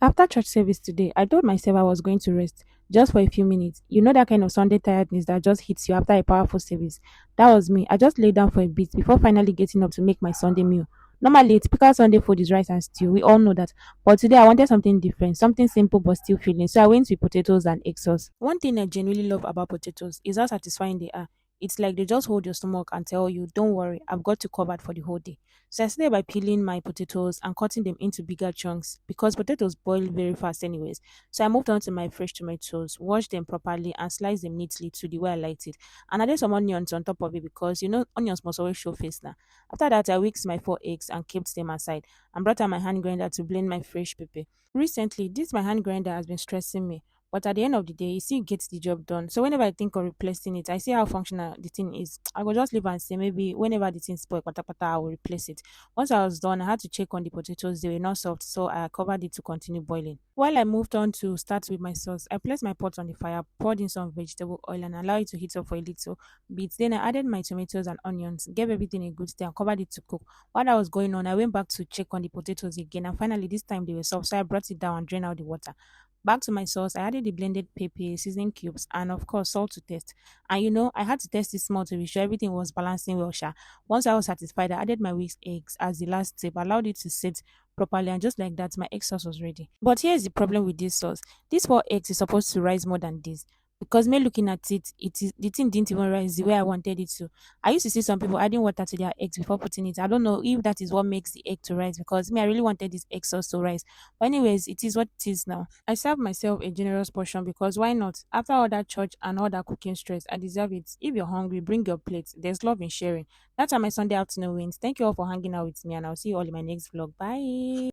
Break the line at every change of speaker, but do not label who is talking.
After church service today, I told myself I was going to rest just for a few minutes. You know that kind of Sunday tiredness that just hits you after a powerful service. That was me. I just lay down for a bit before finally getting up to make my Sunday meal. Normally, typical Sunday food is rice and stew. We all know that. But today I wanted something different, something simple but still filling. So I went with potatoes and egg sauce. One thing I genuinely love about potatoes is how satisfying they are. It's like they just hold your stomach and tell you, don't worry, I've got you covered for the whole day. So I started by peeling my potatoes and cutting them into bigger chunks because potatoes boil very fast anyways. So I moved on to my fresh tomatoes, washed them properly and sliced them neatly to the way I liked it. And I did some onions on top of it because you know onions must always show face now. After that, I whisked my 4 eggs and kept them aside and brought out my hand grinder to blend my fresh pepper. Recently, this my hand grinder has been stressing me. But at the end of the day, you see, it gets the job done. So whenever I think of replacing it, I see how functional the thing is. I will just leave and say maybe whenever the thing spoil, pata pata, I will replace it. Once I was done, I had to check on the potatoes. They were not soft, so I covered it to continue boiling. While I moved on to start with my sauce, I placed my pot on the fire, poured in some vegetable oil, and allowed it to heat up for a little bit. Then I added my tomatoes and onions, gave everything a good stir, and covered it to cook. While that was going on, I went back to check on the potatoes again, and finally, this time they were soft, so I brought it down and drained out the water. Back to my sauce, I added the blended pepper, seasoning cubes, and of course, salt to taste. And you know, I had to test it small to be sure everything was balancing well. Sha. Once I was satisfied, I added my whisked eggs as the last step, allowed it to sit properly, and just like that, my egg sauce was ready. But here's the problem with this sauce: these 4 eggs is supposed to rise more than this. Because me looking at it, it is the thing didn't even rise the way I wanted it to. I used to see some people adding water to their eggs before putting it. I don't know if that is what makes the egg to rise because me, I really wanted this egg sauce to rise. But anyways, it is what it is now. I serve myself a generous portion because why not? After all that church and all that cooking stress, I deserve it. If you're hungry, bring your plate. There's love in sharing. That's how my Sunday afternoon wins. Thank you all for hanging out with me, and I'll see you all in my next vlog. Bye.